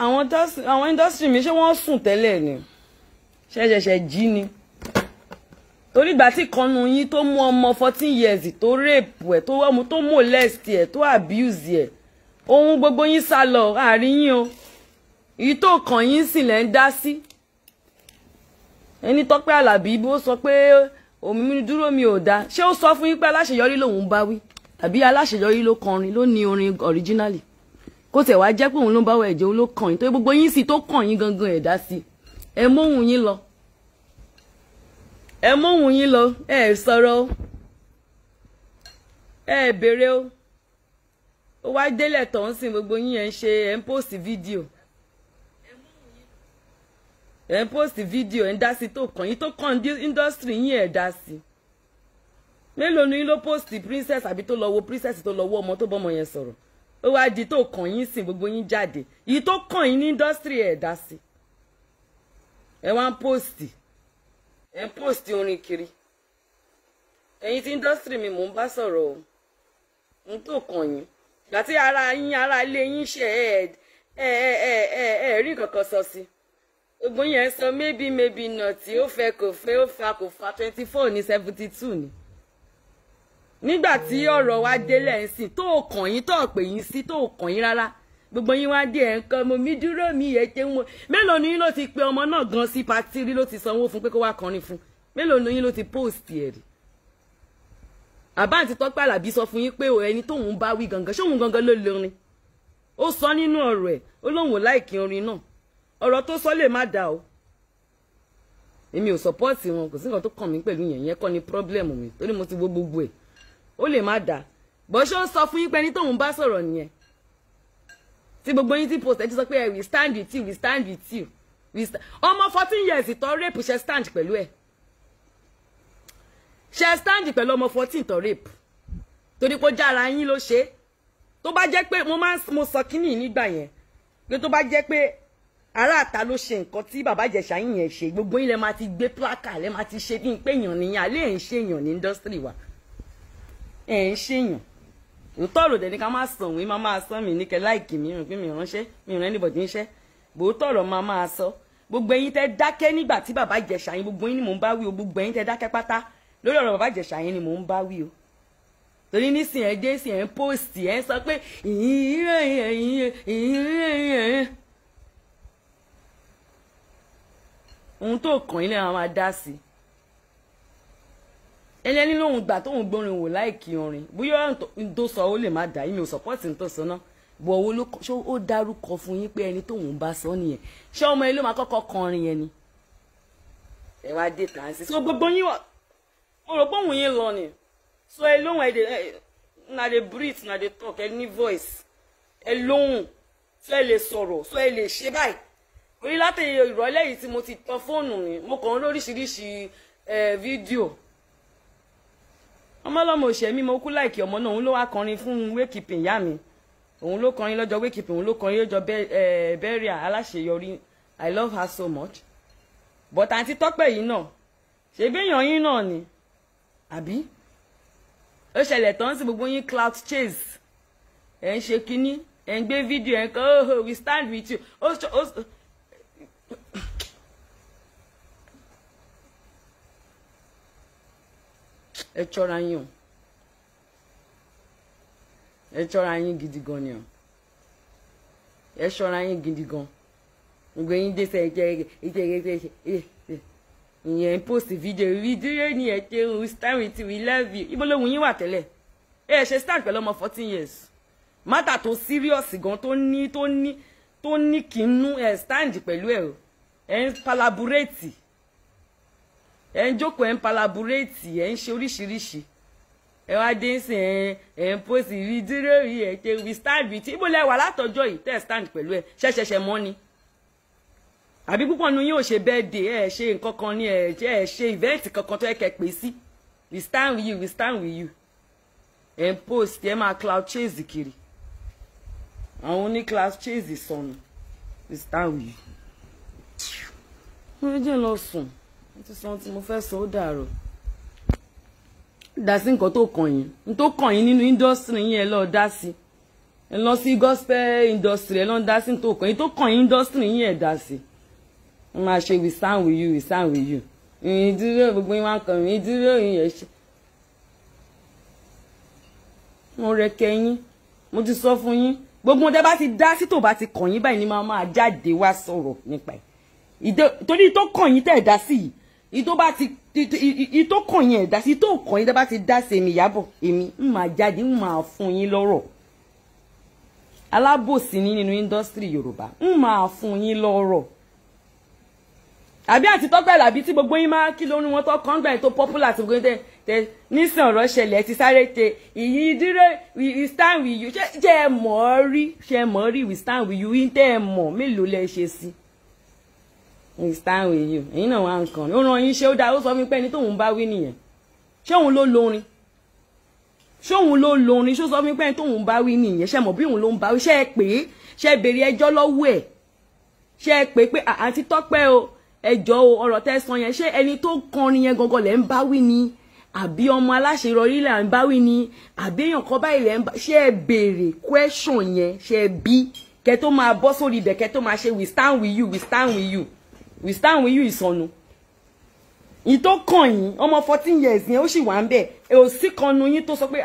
àwọn industry mi ṣé wọ́n sùn tẹ́lẹ̀ ni ṣẹ̀ṣẹ̀ jí ni torí ìgbà tí kanu yín tó mú ọmọ 14 years tó rape ẹ̀ tó molest ẹ̀ tó abuse ẹ̀ ohun gbogbo yín sá lọ àárín yín o èyí tó kàn yín sì lẹ́ ń dá sí ẹni Tọ́pẹ́ Àlàbí bó sọ pé òmìnir dúró mi ò dá ṣé ó sọ fún yín pé aláṣeyọrí lòun bá wí àbí aláṣeyọrí ló kọrin ló ní orin originally kó tẹ̀ wá jẹ́ pé òun ló bá wọ ẹ̀jẹ̀ òun ló kàn yín tó gbogbo yín sì tó kàn yín gangan ẹ̀ dá sí ẹ móhùn yín lọ ẹ móhùn yín lọ ẹ sọ̀rọ̀ ẹ béèrè o ó wá délẹ̀ tó ń sìn gbogbo yín ẹ̀ ń ṣe ẹ̀ ń post fídíò ẹ̀ ń post fídíò ẹ̀ ń dá sí tó kàn yín tó kàn industry yín ẹ̀ dá sí mélòó ni yín ló post princess àbí tó lọ wo princess tó lọ wo ọmọ tó bọ́mọ yẹn sọ̀rọ̀ ó wá di tó kàn yín sìn gbogbo yín jáde yìí tó kàn yín ní industry ẹ̀ dá sí ẹ wá ń post orin kiri ẹ̀yin tí industry mi mò ń bá sọ̀rọ̀ o n tó kàn yín láti ara ilé yín ṣe ẹ rí kankan sọ sí gbogbo yẹn sọ maybe not ó fẹ́ kò fẹ́ ó fa kò fa 24 ní 72 ni nígbà tí ọ̀rọ̀ wa délẹ̀ ń sìn tó kàn yín tó pè yín sí tó kàn yín rárá gbogbo yín wá dé ẹ̀ ń kan mo mi dúró mi ẹ̀ ṣe wọn mélòó ni yín ló ti pe ọmọ náà gan sí patí rí ló ti sanwó fún pé kó wá kọrin fún mélòó ni yín ló ti post ẹ̀ rí àbáǹtí Tọ́pẹ́ Àlàbí sọ fún yín pé ẹni tóun bá wí gangan ṣóun gangan ló lórin ó sọ nínú ọ̀rọ̀ ẹ̀ ó lóun ò láìkí orin náà ọ̀rọ̀ tó sọ lè má dá o èmi ò sọpọ́ọ̀tì wọn kò sí nǹkan tó kàn mí pẹ̀lú yẹn kọ́ ni pírọ́blẹ̀mù mi torí mo ti wo gbogbo ẹ̀ ó lè má dá bọ́ ṣé ó sọ fún yín pé ẹni tóun bá sọ̀rọ̀ nìyẹn tí gbogbo yín ti post ẹ ti sọ pé we stand with you we stand with you ọmọ 14 years tó rape ṣe stand pẹ̀lú ẹ̀ ṣe stand pẹ̀lú ọmọ 14 tó rape torí pé jára yín ló ṣe tó bá jẹ́ pé mo sọ kíní nígbà yẹn pé tó bá jẹ́ pé ará àta ló ṣe nǹkan tí bàbá Ìjẹ̀ṣà yín yẹn ṣe gbogbo yín lẹ máa ti gbé plaka lẹ máa ti ṣe bí pé èèyàn nìyẹn alẹ́ ẹ̀ ń ṣèyàn ní industry wa ẹ̀ ń ṣèyàn òótọ́ ọ̀rọ̀ dẹ̀ ni ká máa sàn òun máa sàn mí ní kẹ láìkì mi rìn pé mi ránṣẹ́ mi rìn anybody níṣẹ́ bòótọ́ ọ̀rọ̀ máa sọ gbogbo ẹ̀yin tẹ́ dákẹ́ nígbà tí bàbá Ìjẹ̀ṣà yín gbogbo yín ni mò ń bá wí o gbogbo ẹ̀yin tẹ́ dákẹ́ pátá lórí ọ̀rọ̀ bàbá Ìjẹ̀ṣà yín ni mò ń bá wí o torí nísìnyí ẹ dé sí ẹ ń post ẹ ń sọ pé ohun tó kàn yín lẹ́yìn máa dá sí ẹlẹ́ni lóhun gbà tóhun gbórin wò láìkí orin bóyá ohun tó sọ ó lè má dà yín mi ò sọpọ́ọ̀tì ní tó sọ náà bọ̀ owó ló ṣó ó dárúkọ fún yín pé ẹni tóhun bá sọ nìyẹn ṣé ọmọ ilé máa kọ́kọ́ kọrin yẹn ni ẹ wá dé tàn sí so gbogbo yín wà mo rò pé òun yín lọ ni so ẹ lóhun ẹ na dey breathe na dey talk ẹ ní voice ẹ lóhun so ẹ lè sọ̀rọ̀ so ẹ lè ṣe báyìí orí láti ìrọ̀lẹ́ yìí tí mo ti tọ fóònù mi mo kàn ń lóríṣiríṣi fídíò ọmọ ọlọ́mọ òṣèmí mo kú láìkí ọmọ náà òun ló wá kọrin fún wékìpì ìyá mi òun ló kọrin lọ́jọ́ wékìpì òun ló kọrin lọ́jọ́ bẹ́ríà aláṣeyọrí I love her so much but àǹtí Tọ́pẹ́ yìí náà ṣe béèyàn yín náà ni àbí ó ṣẹlẹ̀ tán sí gbogbo yín clout chase ẹ̀ ń ṣe kínní ẹ̀ ń gbé fídíò ẹ̀ ń kọ́ oh we stand with you ẹ ṣọ́ra yín o ẹ ṣọ́ra yín gidi gan ni o ẹ ṣọ́ra yín gidi gan gbogbo yín dé sẹ ìyẹn post fídíò ni ẹ ṣe we stand with you we love you ibo lóhun yín wà tẹ́lẹ̀ ẹ ṣe start pẹ̀lú ọmọ 14 years mátà tó serious gan tó ní kínú ẹ stand pẹ̀lú ẹ ń palaburate ẹ ń jókòó ẹ ń palaburate ẹ ń ṣe oríṣiríṣi ẹ wá dé sí ẹ ń post dúró rí ẹ ṣe we stand with ibo lẹ wà látọjọ́ yìí tẹ́ stand pẹ̀lú ẹ ṣẹ̀ṣẹ̀ṣẹ̀ mọ́ ni àbí púpọ̀ nu yín ò ṣe birthday ẹ ṣe nǹkan kan ní ẹ ṣe event kankan tó yẹ kẹ́ pè sí we stand with you we stand with you ẹ ń post ẹ máa cloud chase kiri àwọn oní cloud chase sọnù we stand with you. mo jẹ́ lọ sùn mo ti sọ ohun tí mo fẹ́ sọ ó dàárọ̀. dá sí nǹkan tó kàn yín n tó kàn yín nínú industry yín ẹ lọ dá sí ẹ lọ sí gospel industry ẹ lọ dá sí tó kàn yín tó kàn yín industry yín ẹ dá sí ẹ máa ṣe we stand with you we stand with you ìdúró gbogbo yín wá kàn mí ìdúró yín yẹn ṣe mo rẹ kẹyìn mo ti sọ fún yín gbogbo ọdẹ bá ti dá sí tó bá ti kàn yín báyìí ni máa jáde wá sọ̀rọ̀ nípa ẹ̀ torí tó kàn yín tẹ̀ dá sí yìí ìtò bá ti ìtò kàn yín ẹ̀dá sí ìtò kàn yín tẹ́ bá ti dá sí èmi Ìyábọ̀ èmi ń máa jáde ń máa fún yín lọ́rọ̀ alábòsí ní nínú indọ́sítírì Yorùbá ń máa fún yín lọ́rọ̀ àbí àti Tọ́pẹ́ Àlàbí tí gbogbo yín máa kí lórí wọn tó kàn gbà tó popular tí gbogbo yín tẹ nísìn ọ̀rọ̀ ṣẹlẹ̀ ti sáré tẹ ìyí dúró we stand with you ṣe ẹ mọ̀ ọ́ rí ṣe ẹ mọ̀ ọ́ rí we stand with you yín tẹ́ ẹ mọ̀ mélòó lẹ ṣe sí we stand with you ẹ̀yin náà wà nǹkan ó ràn yín ṣe ó dáa ó sọ fún mi pé ẹni tóun bá wí nìyẹn ṣé òun ló lórin ṣé òun ló lórin ṣó sọ fún mi pé ẹni tóun bá wí nìyẹn ṣe mọ̀ bí òun ló ń bá wí ṣe é pé ṣe é béèrè ẹjọ́ lọ́wọ́ ẹ̀ ṣe é pé àǹtí Tọ́pẹ́ o ẹjọ́ o ọ̀rọ̀ tẹ́ sọ yẹn ṣé ẹni tó kọrin yẹn gangan lẹ́ ń bá wí ni àbí ọmọ aláṣeyọrí lẹ́ ń bá wí ni àbí èèyàn kan báyìí lẹ́ ń bá ṣe é béèrè question yẹn ṣe é bí kẹ́ tó máa bọ́ sórí ibẹ̀ kẹ́ tó máa ṣe we stand with you we stand with you we stand with you ìsọnù ìtò kàn yín ọmọ 14 years yẹn ó sì wà ń bẹ̀ ẹ ò sí kanu yín tó sọ pé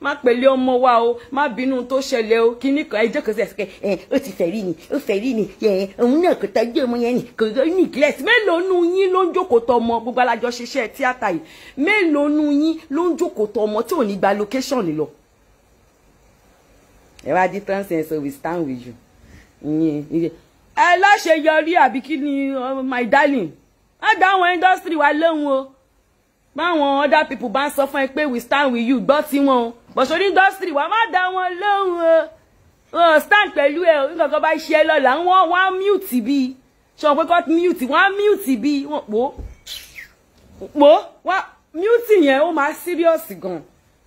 má pẹ̀lẹ́ ọmọ wa o má bínú tó ṣẹlẹ̀ o kíní kan ẹjọ́ kan sí ẹ̀sìkẹ́ ó ti fẹ̀rí ni ó fẹ̀rí ni òun náà kò tọ́jú ọmọ yẹn ni kò ní gílẹ̀sì mélòó nu yín ló ń jókòó tọ ọmọ gbogbo alájọ ṣiṣẹ́ tíátà yìí mélòó nu yín ló ń jókòó tọ ọmọ tí ò ní gba location lọ. ẹ wá di transcend so we stand with you ẹ láṣeyọrí àbí kí ni my darling á dá àwọn industry wa lóhùn o báwọn other people bá ń sọ fún ẹ pé we stand with you gbọ́ tí wọn o bọ̀ṣọ́ ní industry wa má dá wọn lóhùn o stand pẹ̀lú ẹ o nǹkan kan bá ṣe ẹ lọ́la wọ́n á mute bí ṣọ pé kọ́ mute wọ́n á mute bí wọ́n pò wọ́n mute yẹn ó máa serious gan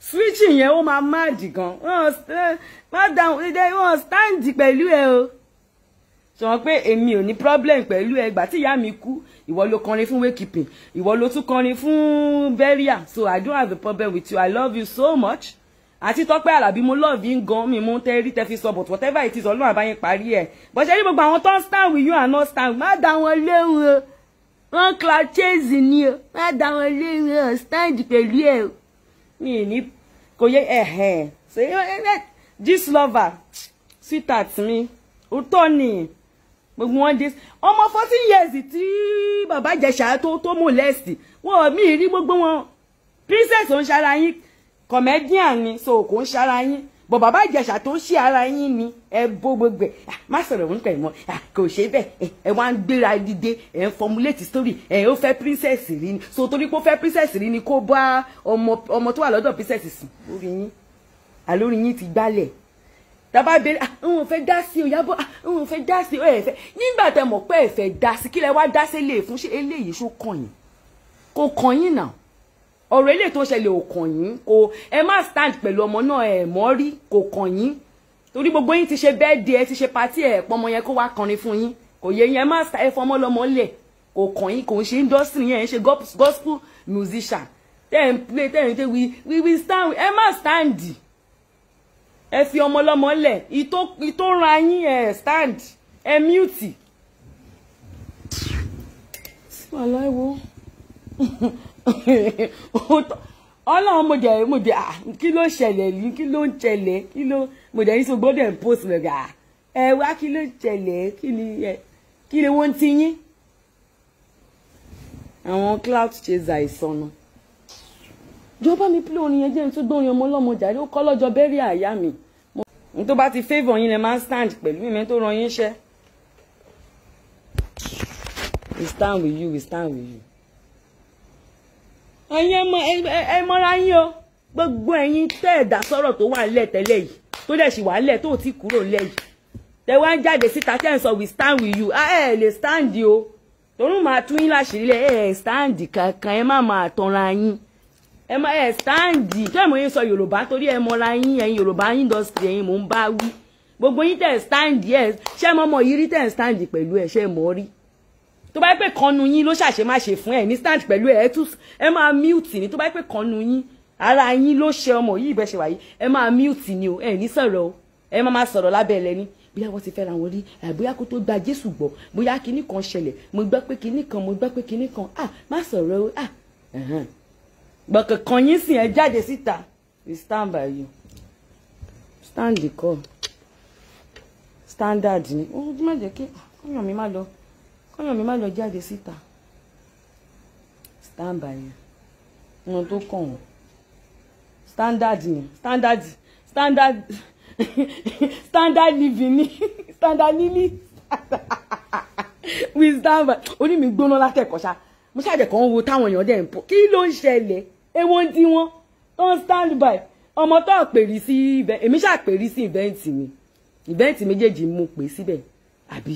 switching yẹn ó máa mad gan má dá wọn stand pẹ̀lú ẹ o sọ pé èmi ò ní problem pẹ̀lú ẹ gbà tí ìyá mi kú ìwọ ló kọrin fún wakekeeping ìwọ ló tún kọrin fún burial so I don't have a problem with you I love you so much àti Tọ́pẹ́ Àlàbí mo love yín gan mi mo ń tẹ́rí tẹ́ fi sọ but whatever it is Ọlọ́run àbáyín parí ẹ̀ bọ́ ṣe rí gbogbo àwọn tó ń stand with you and not stand má dá wọn léwu o wọ́n cloud chase ni o má dá wọn léwu o stand pẹ̀lú ẹ̀ o mi ní kò yẹ so this lover sweetheart mi ó tọ́ ni gbogbo wọn dé ọmọ 14 years tí bàbá Ìjẹ̀ṣà tó molest wọn mi rí gbogbo wọn princess ò ń ṣara yín comedian ni so kò ń ṣara yín bọ̀ bàbá Ìjẹ̀ṣà tó ṣí ara yín ni ẹ bó gbogbo ẹ má sọ̀rọ̀ wọn pẹ̀ mọ́ kò ṣe bẹ́ẹ̀ ẹ wá ń gbéra dìde ẹ ń formulate story ẹ ó fẹ́ princess rí ni so torí pé ó fẹ́ princess rí ni kó bá ọmọ tó wà lọ́dọ̀ princess sùn orí yín àlórí yín ti gbálẹ̀ tàbá bẹ̀rẹ̀ òun fẹ́ dá sí o Ìyábọ̀ òun fẹ́ dá sí o ẹ fẹ́ nígbà tẹ́ mọ̀ pé ẹ fẹ́ dá sí kí lẹ wá dá sí lè fún ṣe eléyìí ṣó kàn yín kò kàn yín náà ọ̀rọ̀ eléyìí tó ṣẹlẹ̀ ò kàn yín kò ẹ má stand pẹ̀lú ọmọ náà ẹ mọ̀ rí kò kàn yín torí gbogbo yín ti ṣe birthday ẹ ti ṣe party ẹ pọmọ yẹn kó wá kọrin fún yín kò yẹ yín ẹ má ẹ fọmọ lọmọ lẹ kò kàn yín kò ń ṣe industry yẹn ẹ ṣe gospel musician tẹ́ ẹ ń play tẹ́ ẹ ń tẹ́ we stand ẹ má stand ẹ fi ọmọ lọ́mọ lẹ̀ ìtò ra yín ẹ stand ẹ mute aláìwo ọlọ́run mo dẹ̀ kí ló ṣẹlẹ̀ ní kí ló ń ṣẹlẹ̀ kí ló mo dẹ̀ ní sọ gbọ́dọ̀ ń post lọ́gà ẹ wá kí ló ṣẹlẹ̀ kí ni wọ́n ti yín àwọn cloud chaser ìsọnù jọba mi pílò orin yẹn jẹ́ ní tó gbórin ọmọ ọlọ́mọ jàre ó kọ́ lọ́jọ́ bẹ́rí àyà mi ní tó bá ti favour yín lẹ máa ń stand pẹ̀lú mímẹ́ tó ran yín ṣẹ́ we stand with you we stand with you. ẹ̀yin ẹ mọ́ra yín o gbogbo ẹ̀yin tẹ́ ẹ̀dá sọ̀rọ̀ tó wà nílẹ̀ tẹ́lẹ̀ yìí tó dẹ̀ sì wà nílẹ̀ tó ti kúrò nílẹ̀ yìí tẹ́ wá ń jáde síta tẹ́ ń sọ we stand with you ẹ lè stand o torún máa tún yín láṣìírí lẹ̀ ẹ stand kankan ẹ má máa tanra yín ẹ má ẹ stáǹdì tó ẹ̀mọ́ yín sọ Yorùbá torí ẹ mọ́ra yín ẹ̀yin Yorùbá industry ẹ̀yin mò ń bá wí gbogbo yín tẹ̀ stáǹdì ẹ̀ ṣé mọ́mọ́ yìí rí tẹ̀ stáǹdì pẹ̀lú ẹ̀ ṣé mọ́ rí tó bá yẹ pé kanu yín ló ṣàṣe má ṣe fún ẹ ní stand pẹ̀lú ẹ máa mute ni tó bá yẹ pé kanu yín ara yín ló ṣe ọmọ yìí bẹ́ẹ̀ ṣe wà yìí ẹ máa mute ni o ẹ ní sọ̀rọ̀ o ẹ máa sọ̀rọ̀ lábẹ́ ẹlẹ́ ní bóyá wọ́n ti fẹ́ra wọn rí bóyá kó tó gba Jésù gbọ́ bóyá kinní kan ṣẹlẹ̀ mo gbọ́ pé kinní kan má sọ̀rọ̀ o gbọ̀kàn kan yín sìn ẹ jáde síta we stand by you stand the call standard ni ó má jẹ́ kí kọ́yàn mi má lọ jáde síta stand by you wọn tó kàn wọ́n standard ni standard living ni standard living we stand by oní mi gbóná látẹ̀kọ́ṣá mo ṣàjẹ̀ kan wo táwọn èèyàn dẹ̀ ń pọ̀ kí ló ń ṣẹlẹ̀ èwo ń tí wọ́n tó ń stand by ọmọ tó pèrè sí ibẹ̀ èmi ṣàpèrè sí ìbẹ́ǹtì méjèèjì mo pè síbẹ̀ àbí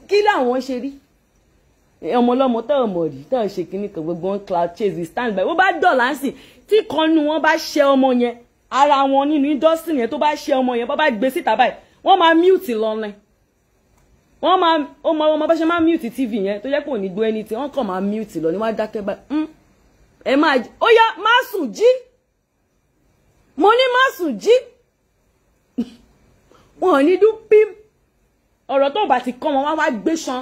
kí làwọn ṣe rí ọmọ ọlọ́mọ tó ọmọ rí tó ṣe kíní kan gbogbo wọn cloud chase we stand by wọ́n bá dọ̀là sí tí kan nu wọn bá ṣe ọmọ yẹn ara wọn nínú industry yẹn tó bá ṣe ọmọ yẹn bá gbé síta báyìí wọ́n máa mute lọ́nà wọ́n máa ọmọ bá ṣe máa mute tv yẹn tó jẹ́ pé ò ní gbọ́ ẹni tí wọ́n kàn máa mute lọ ní wọ́n á dákẹ́ báyìí ẹ máa ó yá má sùn jí mo ní má sùn jí wọn ò ní dún pím ọ̀rọ̀ tó bá ti kọ́ wọn wá gbé ṣan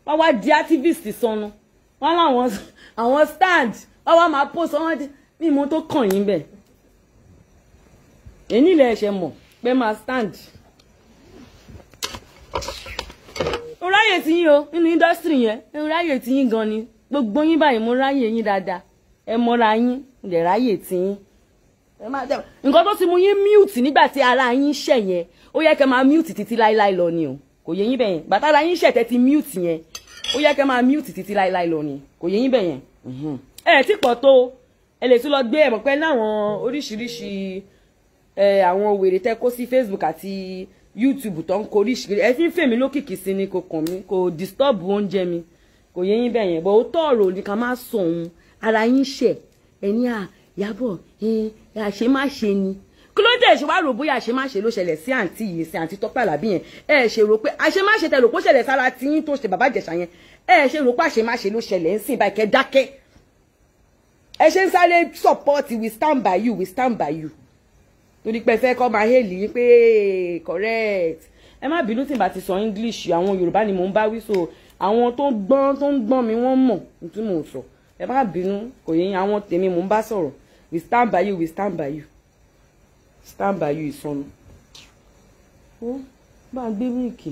wọ́n wá di activist sọnù wọ́n láwọn àwọn stand wọ́n wá máa post wọ́n di ní mo tó kàn yín bẹ́ẹ̀ èyí ilẹ̀ ẹ̀ṣẹ̀ mọ̀ pé máa stand mo ráyè tí yín o nínú industry yẹn mo ráyè tí yín gan ni gbogbo yín báyìí mo ráyè yín dáadáa ẹ mọ́ra yín lè ráyè tí yín nǹkan tó ti mú yín mute nígbà tí ara yín ṣẹ̀ yẹn ó yẹ kẹ́ máa mute títí láíláí lọ ni o kò yẹ yín bẹ́ẹ̀ yẹn bàtà ara yín ṣẹ̀ tẹ́ ti mute yẹn ó yẹ kẹ́ máa mute títí láíláí lọ ni kò yẹ yín bẹ́ẹ̀ yẹn ẹ ti pọ̀ tó ẹ lè tún lọ gbé ẹ̀mọ̀ pẹ́ láwọn oríṣiríṣi àwọn wèrè tẹ́ kó sí Facebook àti YouTube tó ń kó oríṣiríṣi ẹ fi ń fèmí lókìkí sí ni kò kàn mí kò disturb oúnjẹ mi kò yẹ yín bẹ́ẹ̀ yẹn bọ̀ ó tọ̀rọ̀ ní ká má sọ òun ara yín ṣẹ̀ ẹni Ìyábọ̀ àṣemáṣe ni kí ló dé ṣe wá rò bóyá àṣemáṣe ló ṣẹlẹ̀ sí àǹtí yìí sí àǹtí Tọ́pẹ́ Àlàbí yẹn ẹ ṣe rò pé àṣemáṣe tẹ rò pé ó ṣẹlẹ̀ sára tiyín tó ṣe bàbá Ìjẹ̀ṣà yẹn ẹ ṣe rò pé àṣemáṣe ló ṣẹlẹ̀ ń sìn báyìí kẹ́ dákẹ́ ẹ ṣe ń sáré support we stand by you torí pé fẹ́ kọ́ máa hélì yín pé correct ẹ má bínú tí n bá ti sọ English àwọn Yorùbá ni mò ń bá wí so àwọn tó ń gbọ́n mi wọ́n mọ̀ tí mò ń sọ ẹ má bínú kò yẹ àwọn tèmi mò ń bá sọ̀rọ̀ we stand by you stand by you ìsọnù ó bá gbé wíìkì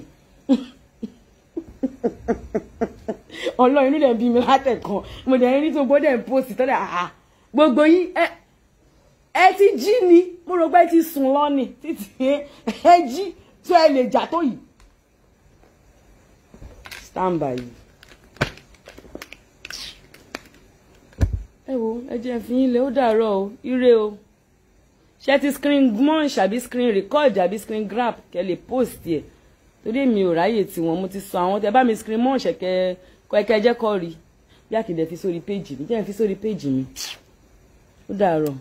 ọlọ́run nílẹ̀ bí mi látẹ̀kan mo dẹ̀ rí tó gbọ́dẹ̀ post tọ́lẹ̀ gbogbo yín ẹ ti jí ni mo rò pé ti sùn lọ́nì títí ẹ jí tó ẹ lè jà tó yìí stand by you. ẹ wo ẹ jẹ́ fi yín lé ó dàárọ̀ o ire o ṣe ti screen munch àbí screen record àbí screen grab kẹ́ lè post ẹ̀ torí mi ò ráyè tiwọn mo ti sọ àwọn tẹ́ bá mi screen munch kẹ́ jẹ́ kọ́ rí bí àkìdẹ̀ fi sórí péjì mi jẹ́ fi sórí péjì mi ó dàárọ̀.